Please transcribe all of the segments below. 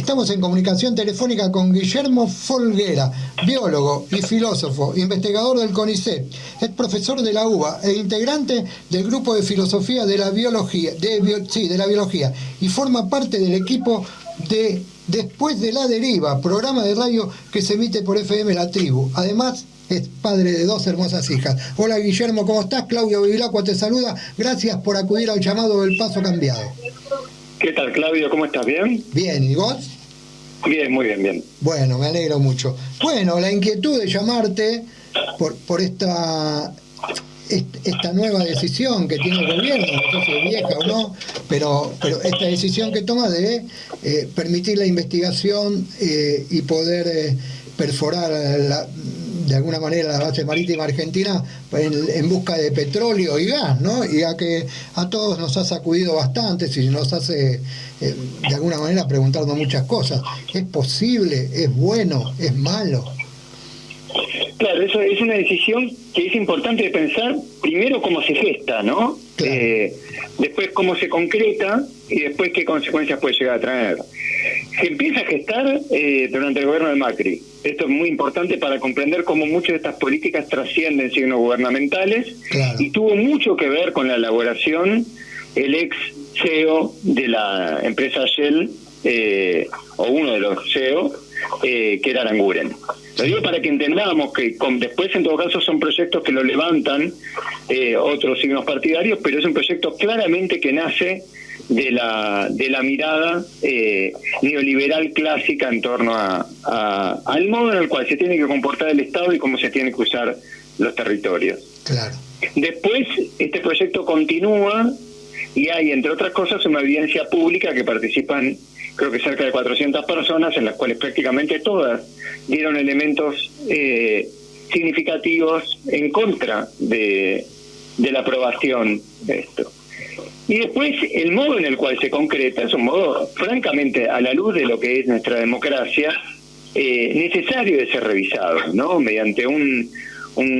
Estamos en comunicación telefónica con Guillermo Folguera, biólogo y filósofo, investigador del CONICET, es profesor de la UBA e integrante del grupo de filosofía de la biología, de la biología, y forma parte del equipo de Después de la Deriva, programa de radio que se emite por FM La Tribu. Además, es padre de 2 hermosas hijas. Hola Guillermo, ¿cómo estás? Claudio Bevilacqua te saluda. Gracias por acudir al llamado del Paso Cambiado. ¿Qué tal, Claudio? ¿Cómo estás? ¿Bien? Bien, ¿y vos? Bien, muy bien, bien. Bueno, me alegro mucho. Bueno, la inquietud de llamarte por esta nueva decisión que tiene el gobierno, no sé si es vieja o no, pero esta decisión que toma de permitir la investigación y poder perforar de alguna manera la base marítima argentina en busca de petróleo y gas, ¿no? Y a que a todos nos ha sacudido bastante, si nos hace de alguna manera preguntarnos muchas cosas. ¿Es posible? ¿Es bueno? ¿Es malo? Claro, eso es una decisión que es importante de pensar, primero cómo se gesta, ¿no? Claro. Después cómo se concreta y después qué consecuencias puede llegar a traer. Se empieza a gestar durante el gobierno de Macri. Esto es muy importante para comprender cómo muchas de estas políticas trascienden signos gubernamentales. Claro. Y tuvo mucho que ver con la elaboración el ex CEO de la empresa Shell, o uno de los CEO, que era Aranguren. Lo digo para que entendamos que después en todo caso son proyectos que lo levantan otros signos partidarios, pero es un proyecto claramente que nace de la mirada neoliberal clásica en torno al modo en el cual se tiene que comportar el Estado y cómo se tienen que usar los territorios. Claro. Después este proyecto continúa y hay, entre otras cosas, una audiencia pública que participan, creo que cerca de 400 personas, en las cuales prácticamente todas dieron elementos significativos en contra de la aprobación de esto. Y después el modo en el cual se concreta es un modo, francamente, a la luz de lo que es nuestra democracia, necesario de ser revisado, ¿no? Mediante un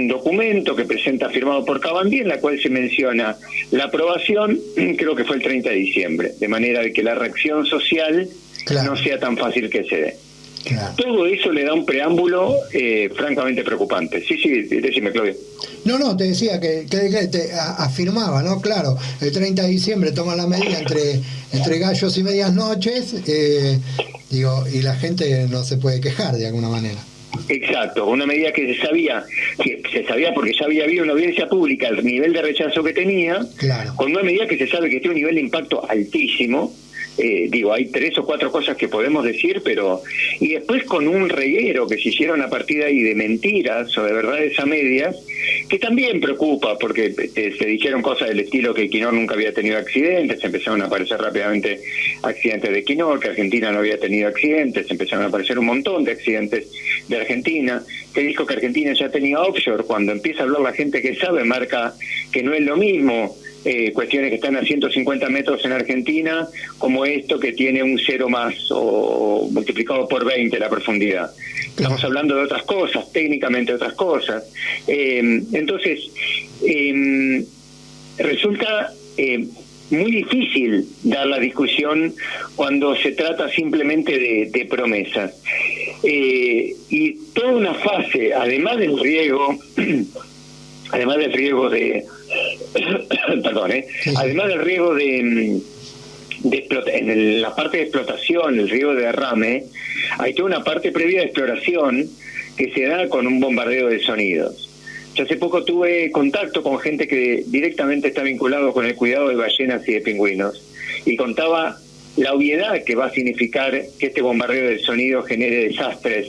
documento que presenta firmado por Cabandier, en la cual se menciona la aprobación, creo que fue el 30 de diciembre, de manera de que la reacción social claro. no sea tan fácil que se dé. Claro. Todo eso le da un preámbulo francamente preocupante. Sí, decime, Claudio. No, te decía que te afirmaba, ¿no? Claro, el 30 de diciembre toman la medida entre gallos y medias noches, y la gente no se puede quejar de alguna manera. Exacto, una medida que se sabía porque ya había habido una audiencia pública, el nivel de rechazo que tenía, claro. con una medida que se sabe que tiene un nivel de impacto altísimo. Hay 3 o 4 cosas que podemos decir, y después con un reguero que se hicieron a partir de ahí de mentiras o de verdades a medias, que también preocupa, porque se dijeron cosas del estilo que Equinor nunca había tenido accidentes, empezaron a aparecer rápidamente accidentes de Equinor, que Argentina no había tenido accidentes, empezaron a aparecer un montón de accidentes de Argentina, que dijo que Argentina ya tenía offshore. Cuando empieza a hablar la gente que sabe, marca que no es lo mismo cuestiones que están a 150 metros en Argentina, como esto que tiene un 0 más o multiplicado por 20 la profundidad. Estamos hablando de otras cosas, técnicamente otras cosas. Entonces, resulta muy difícil dar la discusión cuando se trata simplemente de promesas. Y toda una fase, además del riego de además del riego de en la parte de explotación, el riego de derrame, hay toda una parte previa de exploración que se da con un bombardeo de sonidos. Yo hace poco tuve contacto con gente que directamente está vinculado con el cuidado de ballenas y de pingüinos, y contaba la obviedad que va a significar que este bombardeo de sonido genere desastres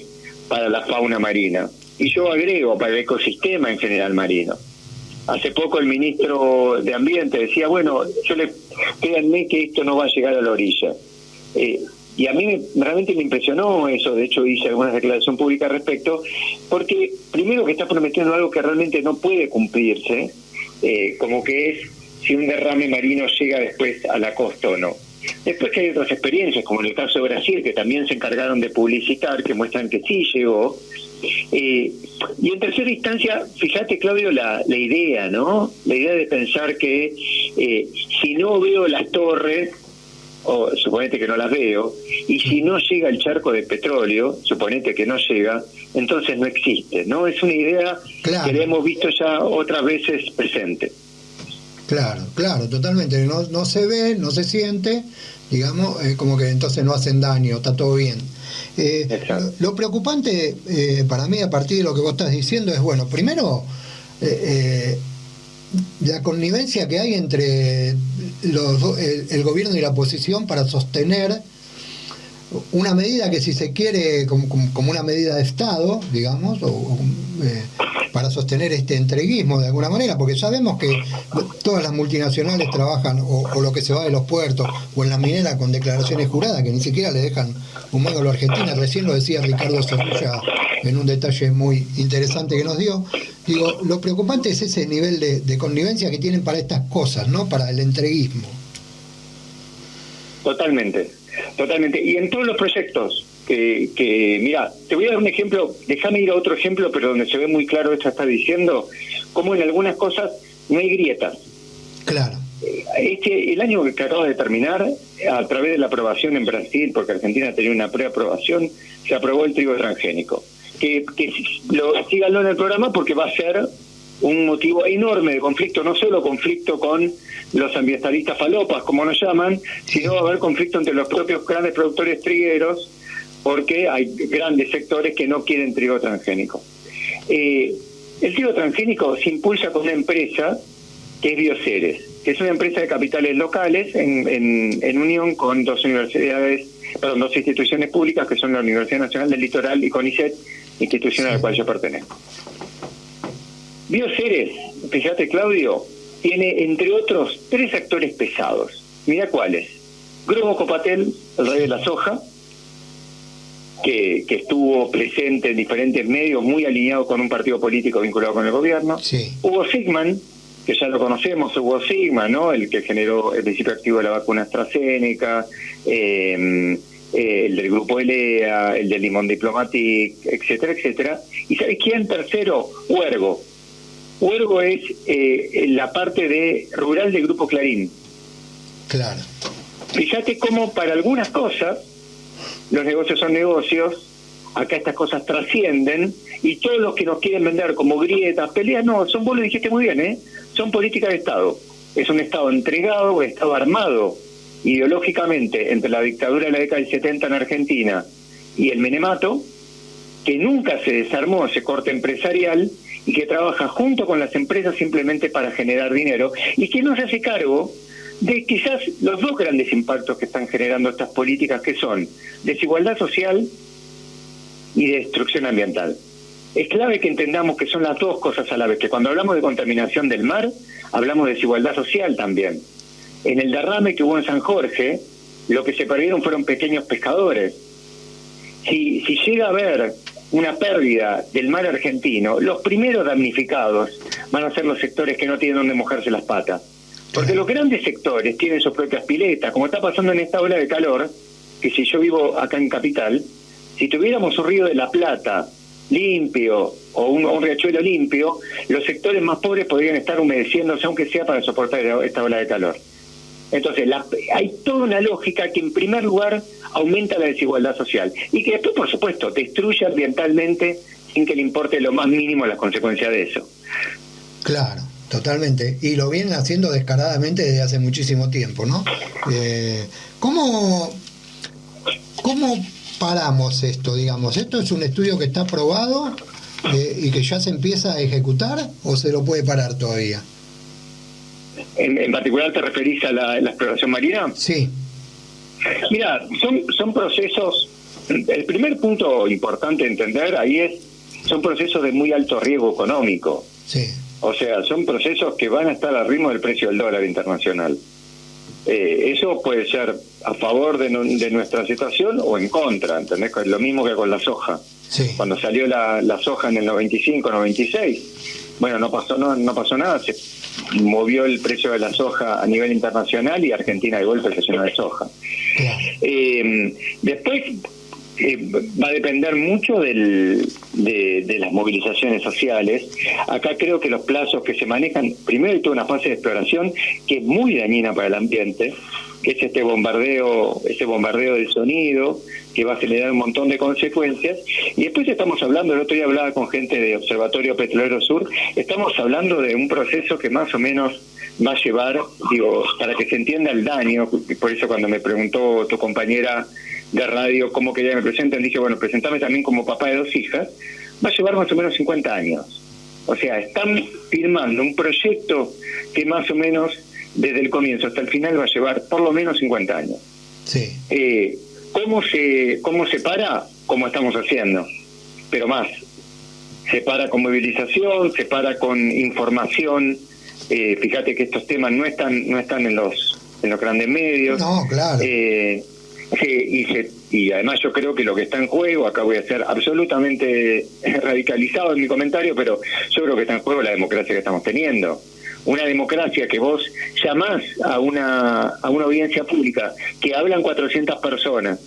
para la fauna marina. Y yo agrego, para el ecosistema en general marino. Hace poco el ministro de Ambiente decía, bueno, créanme que esto no va a llegar a la orilla. Y a mí realmente me impresionó eso. De hecho hice alguna declaración pública al respecto, porque primero que está prometiendo algo que realmente no puede cumplirse, como que es si un derrame marino llega después a la costa o no. Después que hay otras experiencias, como en el caso de Brasil, que también se encargaron de publicitar, que muestran que sí llegó. Y en tercera instancia, fíjate, Claudio, la idea, ¿no? La idea de pensar que si no veo las torres, o suponete que no las veo, y si no llega el charco de petróleo, suponete que no llega, entonces no existe, ¿no? Es una idea que la hemos visto ya otras veces presente. Claro, totalmente. No se ve, no se siente, digamos, como que entonces no hacen daño, está todo bien. Lo preocupante para mí, a partir de lo que vos estás diciendo, es, bueno, primero, la connivencia que hay entre el gobierno y la oposición para sostener una medida que, si se quiere, como una medida de Estado, digamos, para sostener este entreguismo de alguna manera, porque sabemos que todas las multinacionales trabajan, o lo que se va de los puertos, o en la minera, con declaraciones juradas que ni siquiera le dejan un mango a la Argentina. Recién lo decía Ricardo Zorrilla en un detalle muy interesante que nos dio. Digo, lo preocupante es ese nivel de connivencia que tienen para estas cosas, ¿no? Para el entreguismo. Totalmente. Y en todos los proyectos que mira, te voy a dar un ejemplo, déjame ir a otro ejemplo, pero donde se ve muy claro esto que estás diciendo, como en algunas cosas no hay grietas. Claro. El año que acaba de terminar, a través de la aprobación en Brasil, porque Argentina tenía una preaprobación, se aprobó el trigo transgénico. Que síganlo en el programa, porque va a ser un motivo enorme de conflicto, no solo conflicto con los ambientalistas falopas, como nos llaman, sino va a haber conflicto entre los propios grandes productores trigueros, porque hay grandes sectores que no quieren trigo transgénico. El trigo transgénico se impulsa con una empresa que es Bioceres, que es una empresa de capitales locales en unión con dos instituciones públicas, que son la Universidad Nacional del Litoral y CONICET, institución a la cual yo pertenezco. Bioceres, fíjate, Claudio, tiene, entre otros, 3 actores pesados. Mira cuáles. Gromo Copatel, el rey de la soja, que estuvo presente en diferentes medios, muy alineado con un partido político vinculado con el gobierno. Sí. Hugo Sigman, que ya lo conocemos, Hugo Sigman, ¿no? El que generó el principio activo de la vacuna AstraZeneca, el del grupo ELEA, el del Limón Diplomatic, etcétera, etcétera. ¿Y sabes quién? Tercero, Huergo. Huergo es la parte rural del Grupo Clarín. Claro. Fíjate cómo para algunas cosas, los negocios son negocios, acá estas cosas trascienden, y todos los que nos quieren vender como grietas, peleas, no, vos lo dijiste muy bien, son políticas de Estado. Es un Estado entregado, un Estado armado ideológicamente entre la dictadura de la década del 70 en Argentina y el menemato, que nunca se desarmó ese corte empresarial, y que trabaja junto con las empresas simplemente para generar dinero, y que no se hace cargo de quizás los 2 grandes impactos que están generando estas políticas, que son desigualdad social y destrucción ambiental. Es clave que entendamos que son las 2 cosas a la vez, que cuando hablamos de contaminación del mar, hablamos de desigualdad social también. En el derrame que hubo en San Jorge, lo que se perdieron fueron pequeños pescadores. Si llega a haber una pérdida del mar argentino, los primeros damnificados van a ser los sectores que no tienen donde mojarse las patas. Porque los grandes sectores tienen sus propias piletas, como está pasando en esta ola de calor, que si yo vivo acá en Capital, si tuviéramos un río de la Plata limpio o un riachuelo limpio, los sectores más pobres podrían estar humedeciéndose, aunque sea para soportar esta ola de calor. Entonces, hay toda una lógica que, en primer lugar, aumenta la desigualdad social, y que después, por supuesto, destruye ambientalmente sin que le importe lo más mínimo las consecuencias de eso. Claro, totalmente. Y lo vienen haciendo descaradamente desde hace muchísimo tiempo, ¿no? ¿Cómo paramos esto, digamos? ¿Esto es un estudio que está aprobado y que ya se empieza a ejecutar, o se lo puede parar todavía? ¿En particular te referís a la exploración marina? Sí. Mira, son procesos. El primer punto importante a entender ahí son procesos de muy alto riesgo económico. Sí. O sea, son procesos que van a estar al ritmo del precio del dólar internacional. Eso puede ser a favor de nuestra situación o en contra, ¿entendés? Lo mismo que con la soja. Sí. Cuando salió la soja en el 95, 96, bueno, no pasó nada, se movió el precio de la soja a nivel internacional y Argentina de golpe se llenó de soja. Claro. Después va a depender mucho de las movilizaciones sociales. Acá creo que los plazos que se manejan, primero hay toda una fase de exploración que es muy dañina para el ambiente, que es este bombardeo del sonido, que va a generar un montón de consecuencias. Y después estamos hablando, el otro día hablaba con gente de Observatorio Petrolero Sur, estamos hablando de un proceso que más o menos va a llevar, digo, para que se entienda el daño, por eso cuando me preguntó tu compañera de radio cómo quería que me presenten, dije, bueno, presentame también como papá de 2 hijas, va a llevar más o menos 50 años. O sea, están firmando un proyecto que más o menos desde el comienzo hasta el final va a llevar por lo menos 50 años. Sí. ¿Cómo se para? Como estamos haciendo, pero más. Se para con movilización, se para con información. Fíjate que estos temas no están en los grandes medios. No, claro. Y además yo creo que lo que está en juego, acá voy a ser absolutamente radicalizado en mi comentario, pero yo creo que está en juego la democracia que estamos teniendo. Una democracia que vos llamás a una audiencia pública, que hablan 400 personas,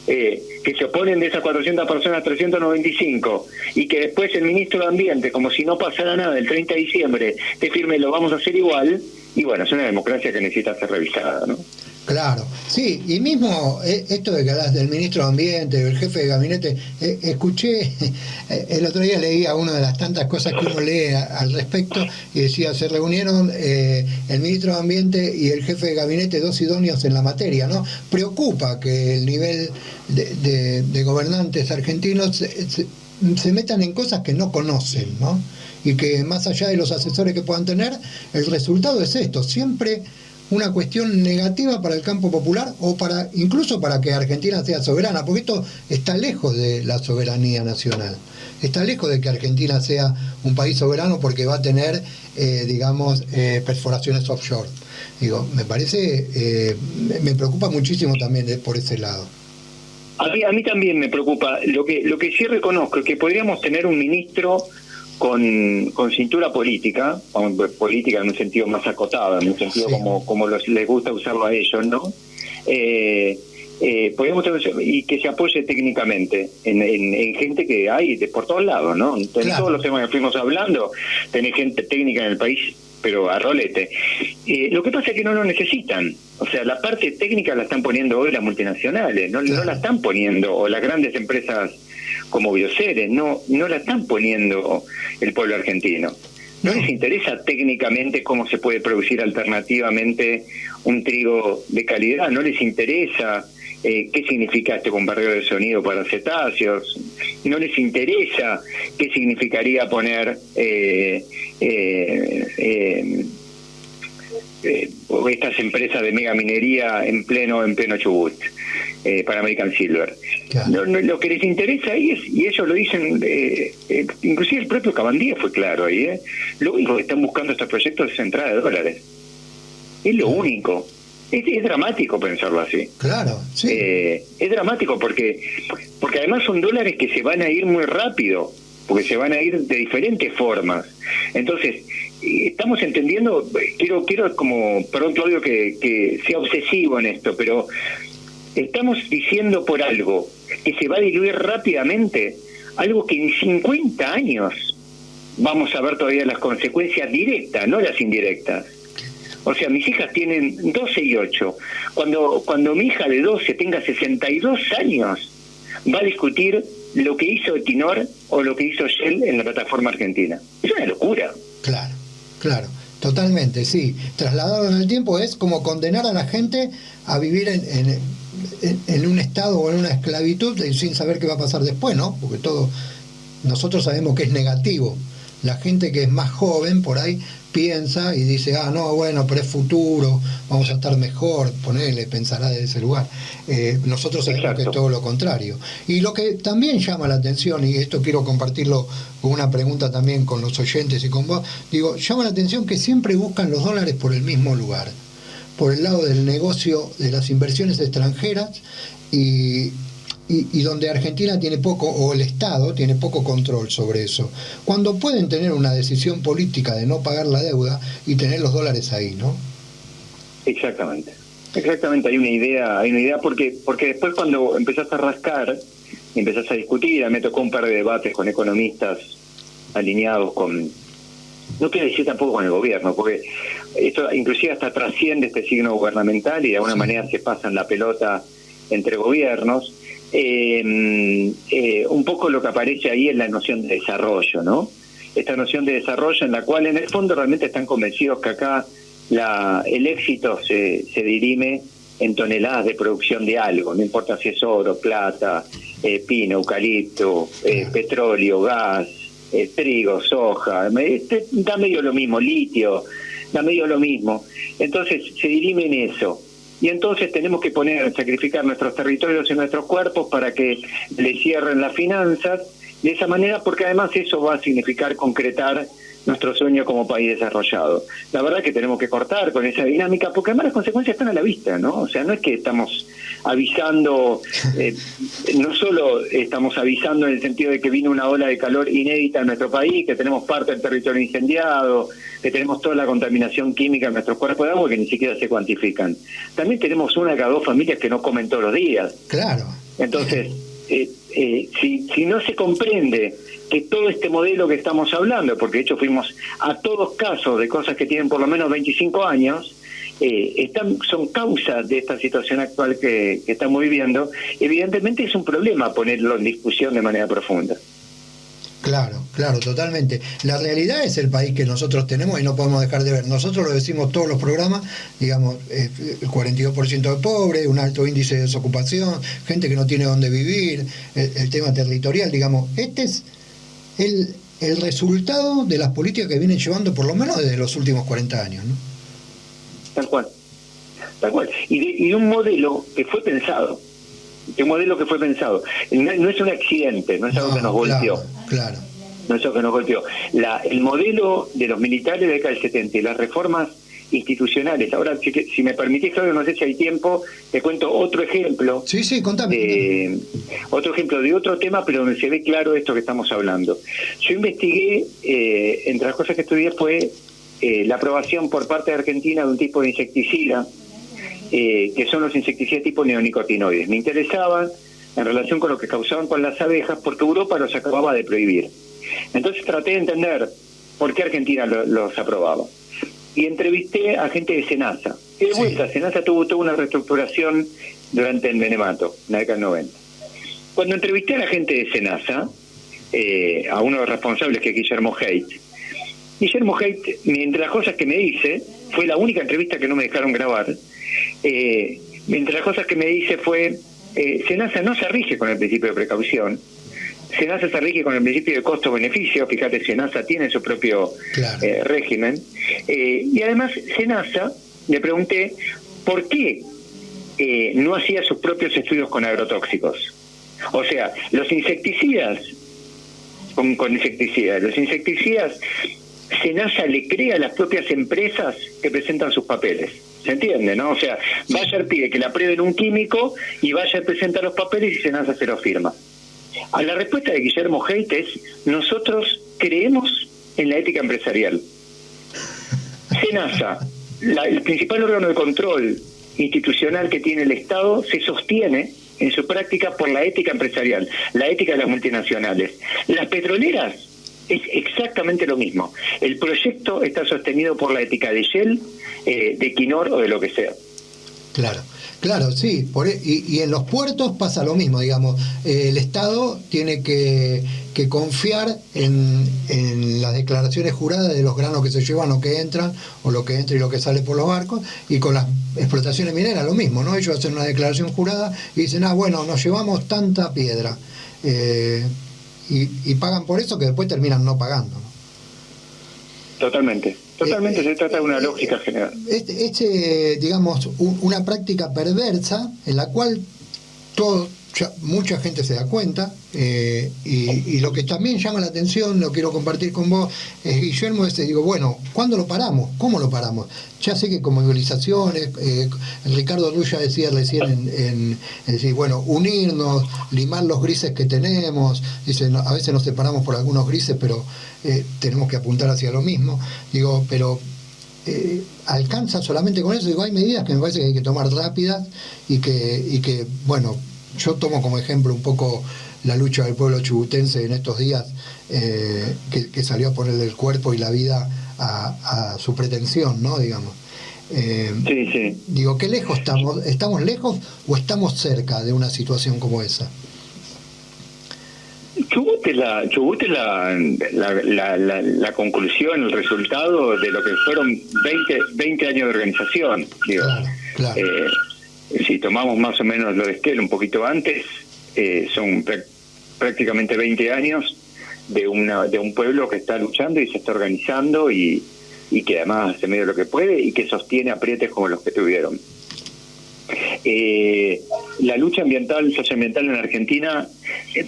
que se oponen de esas 400 personas 395, y que después el ministro de Ambiente, como si no pasara nada, el 30 de diciembre, te firme lo vamos a hacer igual, y bueno, es una democracia que necesita ser revisada, ¿no? Claro, sí, y mismo esto de que hablas del ministro de Ambiente, del jefe de gabinete, escuché, el otro día leía una de las tantas cosas que uno lee al respecto, y decía, se reunieron el ministro de Ambiente y el jefe de gabinete, 2 idóneos en la materia, ¿no? Preocupa que el nivel de gobernantes argentinos se metan en cosas que no conocen, ¿no? Y que más allá de los asesores que puedan tener, el resultado es esto, siempre una cuestión negativa para el campo popular o incluso para que Argentina sea soberana, porque esto está lejos de la soberanía nacional, está lejos de que Argentina sea un país soberano porque va a tener, perforaciones offshore. Digo, me parece, me preocupa muchísimo también por ese lado. A mí también me preocupa. Lo que sí reconozco es que podríamos tener un ministro con cintura política en un sentido más acotado, en un sentido sí, como les gusta usarlo a ellos, ¿no? Podríamos tener, y que se apoye técnicamente en gente que hay por todos lados, ¿no? En todos los temas que fuimos hablando, tenés gente técnica en el país, pero a rolete. Lo que pasa es que no lo necesitan. O sea, la parte técnica la están poniendo hoy las multinacionales, no la están poniendo, o las grandes empresas como Bioceres, no la están poniendo el pueblo argentino. No les interesa técnicamente cómo se puede producir alternativamente un trigo de calidad, no les interesa qué significa este bombardeo de sonido para cetáceos, no les interesa qué significaría poner estas empresas de megaminería en pleno Chubut, para American Silver. Claro. Lo que les interesa ahí es, y ellos lo dicen, inclusive el propio Cabandía fue claro ahí, lo único que están buscando estos proyectos es entrada de dólares. Es lo único. Es dramático pensarlo así. Claro, sí. Es dramático porque además son dólares que se van a ir muy rápido, porque se van a ir de diferentes formas. Entonces, estamos entendiendo, quiero como, perdón Claudio que sea obsesivo en esto, pero estamos diciendo por algo que se va a diluir rápidamente, algo que en 50 años vamos a ver todavía las consecuencias directas, no las indirectas. O sea, mis hijas tienen 12 y 8. Cuando mi hija de 12 tenga 62 años, va a discutir lo que hizo Equinor o lo que hizo Shell en la plataforma argentina. Es una locura. Claro, totalmente, sí. Trasladado en el tiempo es como condenar a la gente a vivir en un estado o en una esclavitud sin saber qué va a pasar después, ¿no? Porque nosotros sabemos que es negativo. La gente que es más joven por ahí piensa y dice, no, bueno, pero es futuro, vamos a estar mejor, pensará desde ese lugar. Nosotros sabemos Exacto. Que es todo lo contrario. Y lo que también llama la atención, y esto quiero compartirlo con una pregunta también con los oyentes y con vos, llama la atención que siempre buscan los dólares por el mismo lugar, por el lado del negocio de las inversiones extranjeras y donde Argentina tiene poco, o el Estado tiene poco control sobre eso, cuando pueden tener una decisión política de no pagar la deuda y tener los dólares ahí, ¿no? Exactamente, hay una idea porque después cuando empezás a rascar y empezás a discutir, me tocó un par de debates con economistas alineados con no quiere decir tampoco con el gobierno, porque esto inclusive hasta trasciende este signo gubernamental y de alguna manera se pasan la pelota entre gobiernos. Un poco lo que aparece ahí es la noción de desarrollo, ¿no? Esta noción de desarrollo en la cual en el fondo realmente están convencidos que acá el éxito se dirime en toneladas de producción de algo, no importa si es oro, plata, pino, eucalipto, petróleo, gas, trigo, soja, da medio lo mismo, litio, da medio lo mismo. Entonces se dirime en eso. Y entonces tenemos que sacrificar nuestros territorios y nuestros cuerpos para que le cierren las finanzas de esa manera, porque además eso va a significar concretar nuestro sueño como país desarrollado. La verdad es que tenemos que cortar con esa dinámica, porque además las consecuencias están a la vista, ¿no? O sea, no es que estamos avisando, no solo estamos avisando en el sentido de que vino una ola de calor inédita en nuestro país, que tenemos parte del territorio incendiado, que tenemos toda la contaminación química en nuestros cuerpos de agua que ni siquiera se cuantifican. También tenemos una de cada dos familias que no comen todos los días. Claro. Entonces, si no se comprende que todo este modelo que estamos hablando, porque de hecho fuimos a todos casos de cosas que tienen por lo menos 25 años, son causas de esta situación actual que estamos viviendo, evidentemente es un problema ponerlo en discusión de manera profunda. Claro, totalmente. La realidad es el país que nosotros tenemos y no podemos dejar de ver. Nosotros lo decimos todos los programas, digamos, el 42% de pobres, un alto índice de desocupación, gente que no tiene dónde vivir, el tema territorial, digamos. Este es el resultado de las políticas que vienen llevando por lo menos desde los últimos 40 años, ¿no? Tal cual. Y un modelo que fue pensado. No es un accidente, no es algo que nos golpeó. Claro. No es algo que nos golpeó. El modelo de los militares de la década del 70 y las reformas institucionales. Ahora, si me permitís, Claudio, no sé si hay tiempo, te cuento otro ejemplo. Sí, contame. Otro ejemplo de otro tema, pero donde se ve claro esto que estamos hablando. Yo investigué, entre las cosas que estudié fue la aprobación por parte de Argentina de un tipo de insecticida, que son los insecticidas tipo neonicotinoides. Me interesaban en relación con lo que causaban con las abejas, porque Europa los acababa de prohibir. Entonces traté de entender por qué Argentina los aprobaba. Y entrevisté a gente de Senasa. Y de vuelta, Senasa tuvo una reestructuración durante el Menemato, en la década del 90. Cuando entrevisté a la gente de Senasa, a uno de los responsables, que es Guillermo Haidt, entre las cosas que me dice, fue la única entrevista que no me dejaron grabar, entre las cosas que me dice fue, Senasa no se rige con el principio de precaución, Senasa se rige con el principio de costo-beneficio. Fíjate, Senasa tiene su propio régimen. Y además, Senasa, le pregunté por qué no hacía sus propios estudios con agrotóxicos. O sea, los insecticidas, los insecticidas, Senasa le crea a las propias empresas que presentan sus papeles. ¿Se entiende, no? O sea, Bayer pide que le aprueben un químico y Bayer presenta los papeles y Senasa se los firma. A la respuesta de Guillermo Haidt es: nosotros creemos en la ética empresarial. Senasa, el principal órgano de control institucional que tiene el Estado, se sostiene en su práctica por la ética empresarial, la ética de las multinacionales. Las petroleras es exactamente lo mismo. El proyecto está sostenido por la ética de Shell, de Equinor o de lo que sea. Claro, sí. Y en los puertos pasa lo mismo, digamos. El Estado tiene que confiar en las declaraciones juradas de los granos que se llevan o que entran, o lo que entra y lo que sale por los barcos, y con las explotaciones mineras lo mismo, ¿no? Ellos hacen una declaración jurada y dicen, bueno, nos llevamos tanta piedra, y pagan por eso, que después terminan no pagando, ¿no? Totalmente se trata de una lógica general. Digamos, una práctica perversa en la cual mucha gente se da cuenta, y lo que también llama la atención, lo quiero compartir con vos, Guillermo, digo, bueno, ¿cuándo lo paramos? ¿Cómo lo paramos? Ya sé que con movilizaciones, Ricardo Rulla decía recién en decir, bueno, unirnos, limar los grises que tenemos, dice, a veces nos separamos por algunos grises, pero tenemos que apuntar hacia lo mismo. Digo, pero ¿alcanza solamente con eso? Digo, hay medidas que me parece que hay que tomar rápidas y que bueno, yo tomo como ejemplo un poco la lucha del pueblo chubutense en estos días, que salió a ponerle el cuerpo y la vida a su pretensión, ¿no? Digamos. Sí, sí. Digo, ¿qué lejos estamos? ¿Estamos lejos o estamos cerca de una situación como esa? Chubut es la conclusión, el resultado de lo que fueron 20 años de organización. Digo. Claro. Si tomamos más o menos lo de Esquel un poquito antes, son prácticamente 20 años de un pueblo que está luchando y se está organizando y que además hace medio lo que puede y que sostiene aprietes como los que tuvieron. La lucha socioambiental en Argentina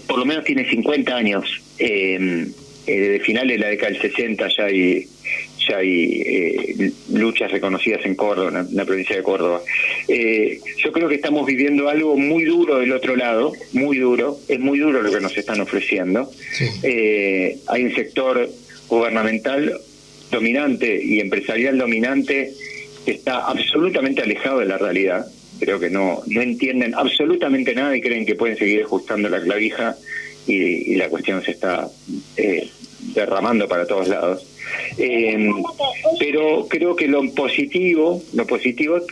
por lo menos tiene 50 años. De finales de la década del 60 ya hay luchas reconocidas en Córdoba, en la provincia de Córdoba. Yo creo que estamos viviendo algo muy duro del otro lado, muy duro, es muy duro lo que nos están ofreciendo. Sí. Hay un sector gubernamental dominante y empresarial dominante que está absolutamente alejado de la realidad. Creo que no entienden absolutamente nada y creen que pueden seguir ajustando la clavija y la cuestión se está derramando para todos lados. Pero creo que lo positivo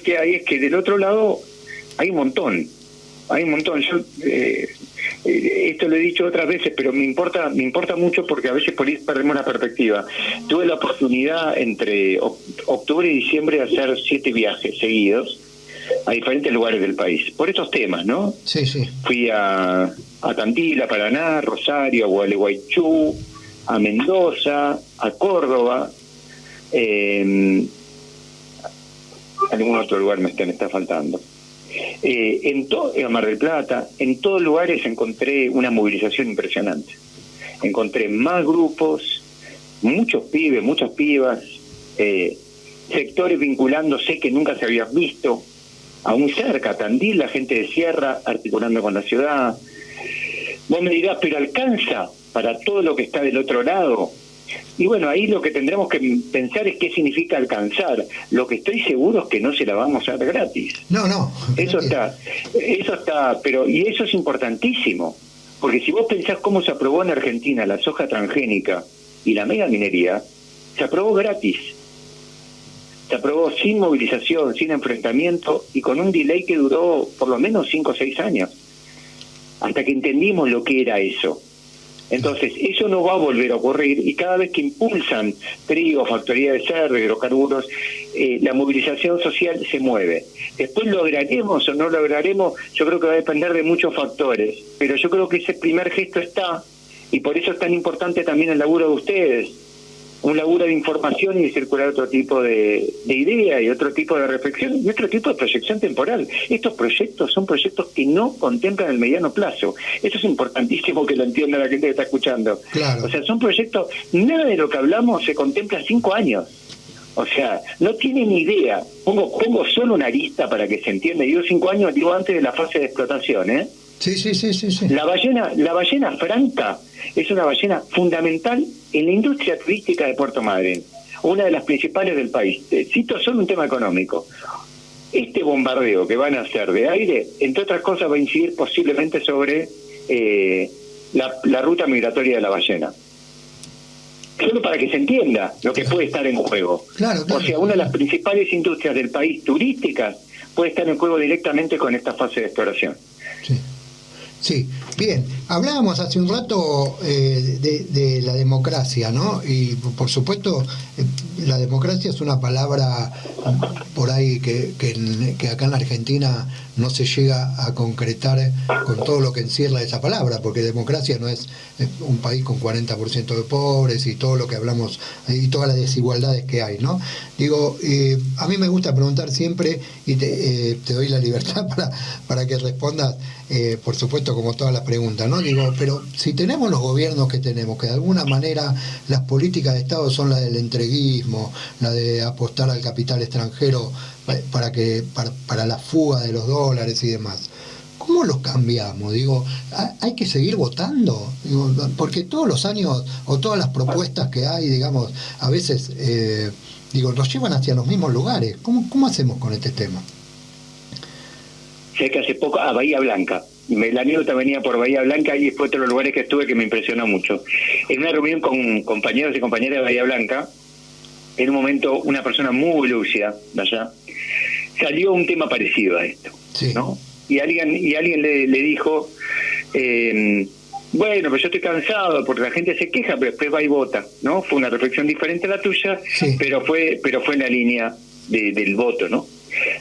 que hay es que del otro lado hay un montón. Yo esto lo he dicho otras veces, pero me importa mucho porque a veces por ahí perdemos la perspectiva. Tuve la oportunidad entre octubre y diciembre de hacer 7 viajes seguidos a diferentes lugares del país, por estos temas, ¿no? Sí, sí. Fui a Tandil, a Paraná, Rosario, a Gualeguaychú, a Mendoza, a Córdoba, algún otro lugar me está faltando. A Mar del Plata, en todos lugares encontré una movilización impresionante. Encontré más grupos, muchos pibes, muchas pibas, sectores vinculándose que nunca se habían visto. Aún cerca, Tandil, la gente de Sierra articulando con la ciudad. Vos me dirás, pero ¿alcanza para todo lo que está del otro lado? Y bueno, ahí lo que tendremos que pensar es qué significa alcanzar. Lo que estoy seguro es que no se la vamos a dar gratis. No. Eso está, pero y eso es importantísimo, porque si vos pensás cómo se aprobó en Argentina la soja transgénica y la megaminería, se aprobó gratis. Se aprobó sin movilización, sin enfrentamiento y con un delay que duró por lo menos 5 o 6 años, hasta que entendimos lo que era eso. Entonces, eso no va a volver a ocurrir y cada vez que impulsan trigo, factoría de cerdo, hidrocarburos, la movilización social se mueve. Después lograremos o no lograremos, yo creo que va a depender de muchos factores, pero yo creo que ese primer gesto está y por eso es tan importante también el laburo de ustedes. Un laburo de información y de circular otro tipo de idea y otro tipo de reflexión y otro tipo de proyección temporal. Estos proyectos son proyectos que no contemplan el mediano plazo. Eso es importantísimo que lo entienda la gente que está escuchando. Claro. O sea, son proyectos, nada de lo que hablamos se contempla a 5 años. O sea, no tienen idea. Pongo solo una lista para que se entienda. Digo 5 años, digo antes de la fase de explotación, ¿eh? Sí. La ballena franca es una ballena fundamental en la industria turística de Puerto Madryn, una de las principales del país. Cito solo un tema económico. Este bombardeo que van a hacer de aire, entre otras cosas, va a incidir posiblemente sobre la ruta migratoria de la ballena. Solo para que se entienda lo que puede estar en juego. Claro. O sea, una de las principales industrias del país turísticas puede estar en juego directamente con esta fase de exploración. Sí, bien. Hablábamos hace un rato de la democracia, ¿no? Y por supuesto, la democracia es una palabra por ahí que acá en la Argentina no se llega a concretar con todo lo que encierra esa palabra, porque democracia no es un país con 40% de pobres y todo lo que hablamos y todas las desigualdades que hay, ¿no? Digo, a mí me gusta preguntar siempre y te doy la libertad para que respondas, por supuesto, como todas las preguntas, ¿no? Digo, pero si tenemos los gobiernos que tenemos, que de alguna manera las políticas de Estado son la del entreguismo, la de apostar al capital extranjero para la fuga de los dólares y demás, ¿cómo los cambiamos? Digo, ¿hay que seguir votando? Digo, porque todos los años o todas las propuestas que hay, digamos, a veces nos llevan hacia los mismos lugares. ¿Cómo hacemos con este tema? Sé que hace poco, Bahía Blanca. la anécdota venía por Bahía Blanca y fue otro de los lugares que estuve que me impresionó mucho. En una reunión con compañeros y compañeras de Bahía Blanca, en un momento una persona muy lúcida de allá, salió un tema parecido a esto, sí, ¿no? Y alguien le dijo, bueno, pero yo estoy cansado porque la gente se queja, pero después va y vota, ¿no? Fue una reflexión diferente a la tuya, sí, pero fue en la línea del voto, ¿no?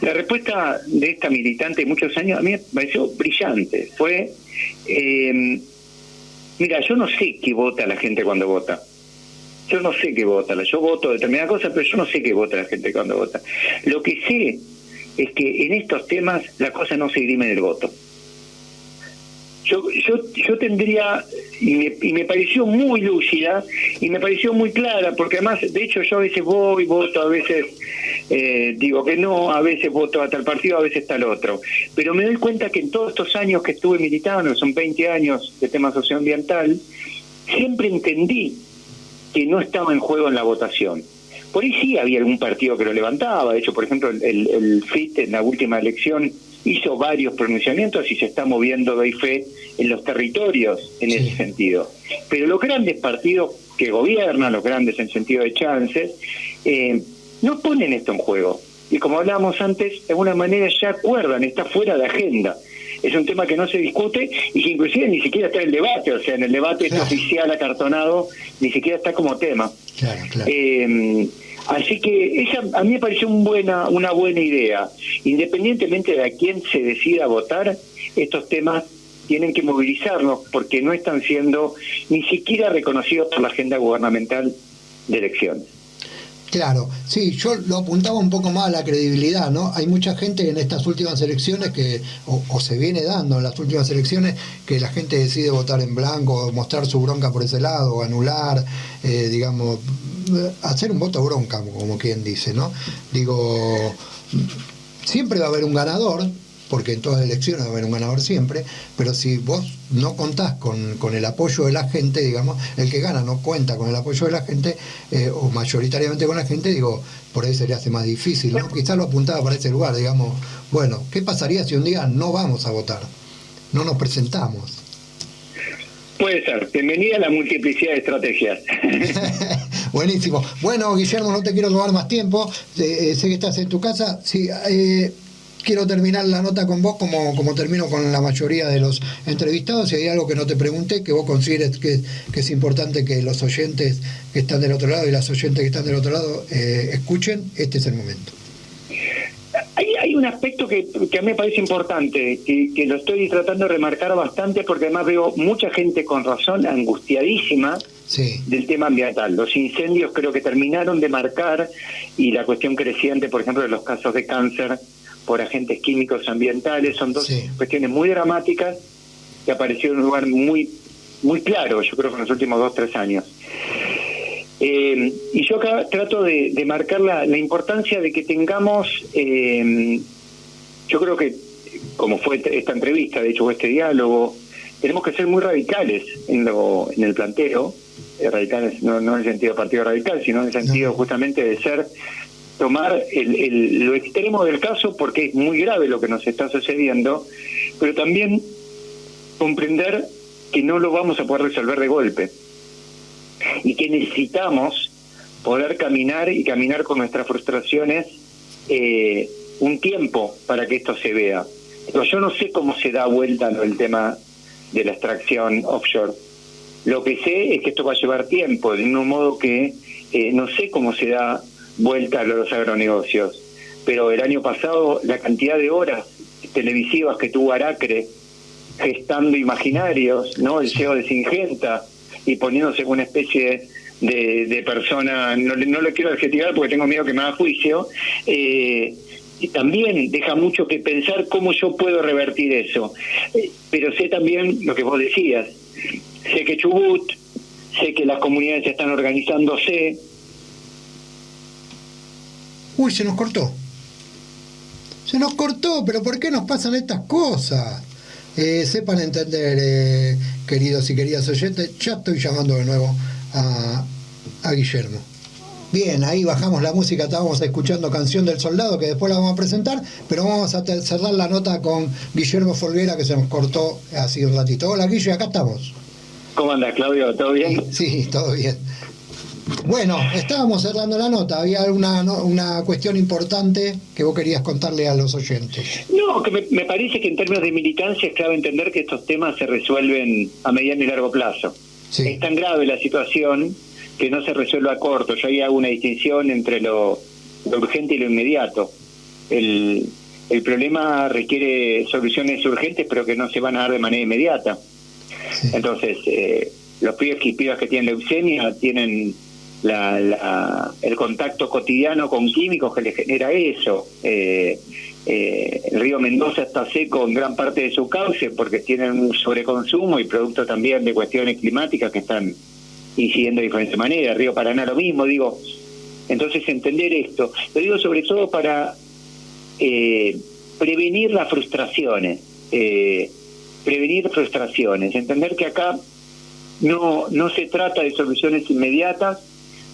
La respuesta de esta militante de muchos años a mí me pareció brillante. Fue, mira, yo no sé qué vota la gente cuando vota. Yo no sé qué vota. Yo voto determinadas cosas, pero yo no sé qué vota la gente cuando vota. Lo que sé es que en estos temas la cosa no se dirime del voto. Yo tendría, y me pareció muy lúcida, y me pareció muy clara, porque además, de hecho, yo a veces voy, voto, a veces digo que no, a veces voto a tal partido, a veces tal otro. Pero me doy cuenta que en todos estos años que estuve militando, son 20 años de tema socioambiental, siempre entendí que no estaba en juego en la votación. Por ahí sí había algún partido que lo levantaba. De hecho, por ejemplo, el FIT en la última elección hizo varios pronunciamientos y se está moviendo, doy fe, en los territorios en ese sentido. Pero los grandes partidos que gobiernan, los grandes en sentido de chances, no ponen esto en juego. Y como hablábamos antes, de alguna manera ya acuerdan, está fuera de agenda. Es un tema que no se discute y que inclusive ni siquiera está en el debate, o sea, en el debate oficial acartonado, ni siquiera está como tema. Así que esa a mí me pareció una buena idea. Independientemente de a quién se decida votar, estos temas tienen que movilizarnos porque no están siendo ni siquiera reconocidos por la agenda gubernamental de elecciones. Claro, sí, yo lo apuntaba un poco más a la credibilidad, ¿no? Hay mucha gente en estas últimas elecciones que, o se viene dando en las últimas elecciones, que la gente decide votar en blanco, o mostrar su bronca por ese lado, o anular, digamos, hacer un voto bronca, como quien dice, ¿no? Digo, siempre va a haber un ganador, porque en todas las elecciones va a haber un ganador siempre, pero si vos no contás con el apoyo de la gente, digamos, el que gana no cuenta con el apoyo de la gente, o mayoritariamente con la gente, digo, por ahí se le hace más difícil, ¿no? Quizás lo apuntaba para ese lugar, digamos, bueno, ¿qué pasaría si un día no vamos a votar? No nos presentamos. Puede ser. Bienvenida a la multiplicidad de estrategias. Buenísimo. Bueno, Guillermo, no te quiero tomar más tiempo. Sé que estás en tu casa. Sí, quiero terminar la nota con vos como termino con la mayoría de los entrevistados. Si hay algo que no te pregunté, que vos consideres que es importante que los oyentes que están del otro lado y las oyentes que están del otro lado escuchen, este es el momento. Hay un aspecto que a mí me parece importante, que lo estoy tratando de remarcar bastante, porque además veo mucha gente con razón angustiadísima del tema ambiental. Los incendios creo que terminaron de marcar, y la cuestión creciente, por ejemplo, de los casos de cáncer por agentes químicos ambientales, son dos cuestiones muy dramáticas que aparecieron en un lugar muy, muy claro, yo creo que en los últimos 2-3 años. Y yo acá trato de marcar la importancia de que tengamos, yo creo que, como fue esta entrevista, de hecho, o este diálogo, tenemos que ser muy radicales en el planteo, radicales no en el sentido de partido radical, sino en el sentido justamente de tomar lo extremo del caso, porque es muy grave lo que nos está sucediendo, pero también comprender que no lo vamos a poder resolver de golpe y que necesitamos poder caminar con nuestras frustraciones un tiempo para que esto se vea. Pero yo no sé cómo se da vuelta el tema de la extracción offshore. Lo que sé es que esto va a llevar tiempo, de un modo que no sé cómo se da vuelta a los agronegocios, pero el año pasado la cantidad de horas televisivas que tuvo Aracre gestando imaginarios, ¿no? El CEO de Singenta, y poniéndose una especie de persona, no lo quiero adjetivar porque tengo miedo que me haga juicio, y también deja mucho que pensar cómo yo puedo revertir eso. Pero sé también lo que vos decías, sé que Chubut, sé que las comunidades están organizándose. Uy, se nos cortó, pero ¿por qué nos pasan estas cosas? Sepan entender, queridos y queridas oyentes, ya estoy llamando de nuevo a Guillermo. Bien, ahí bajamos la música, estábamos escuchando Canción del Soldado, que después la vamos a presentar, pero vamos a cerrar la nota con Guillermo Folguera, que se nos cortó hace un ratito. Hola, Guillo, acá estamos. ¿Cómo andas, Claudio? ¿Todo bien? Sí, todo bien. Bueno, estábamos cerrando la nota, había una cuestión importante que vos querías contarle a los oyentes. No, que me parece que en términos de militancia es clave entender que estos temas se resuelven a mediano y largo plazo. Sí. Es tan grave la situación que no se resuelve a corto. Yo ahí hago una distinción entre lo urgente y lo inmediato. El problema requiere soluciones urgentes, pero que no se van a dar de manera inmediata. Sí. Entonces, los pibes y pibas que tienen leucemia tienen el contacto cotidiano con químicos que les genera eso. El río Mendoza está seco en gran parte de su cauce porque tienen un sobreconsumo y producto también de cuestiones climáticas que están incidiendo de diferente manera. El río Paraná lo mismo, digo. Entonces, entender esto. Lo digo sobre todo para prevenir las frustraciones. Entender que acá no se trata de soluciones inmediatas,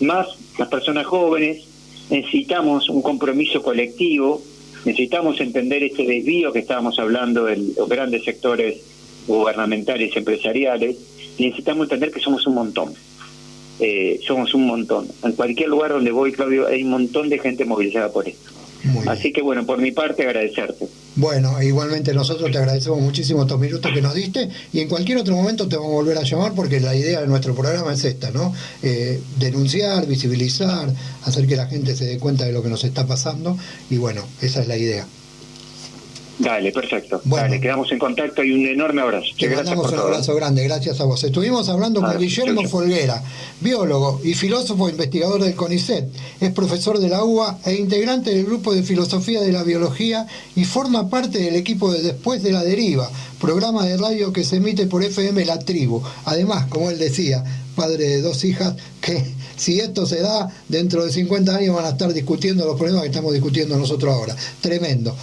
más las personas jóvenes necesitamos un compromiso colectivo, necesitamos entender este desvío que estábamos hablando de los grandes sectores gubernamentales y empresariales, y necesitamos entender que somos un montón. Somos un montón. En cualquier lugar donde voy, Claudio, hay un montón de gente movilizada por esto. Así que bueno, por mi parte agradecerte. Bueno, igualmente nosotros te agradecemos muchísimo estos minutos que nos diste y en cualquier otro momento te vamos a volver a llamar porque la idea de nuestro programa es esta, ¿no? Denunciar, visibilizar, hacer que la gente se dé cuenta de lo que nos está pasando y bueno, esa es la idea. Dale, perfecto. Bueno, dale, quedamos en contacto y un enorme abrazo. Te mandamos un abrazo grande, gracias a vos. Estuvimos hablando con Guillermo Folguera, biólogo y filósofo investigador del CONICET, es profesor de la UBA e integrante del grupo de filosofía de la biología y forma parte del equipo de Después de la Deriva, programa de radio que se emite por FM La Tribu. Además, como él decía, padre de 2 hijas, que si esto se da, dentro de 50 años van a estar discutiendo los problemas que estamos discutiendo nosotros ahora. Tremendo.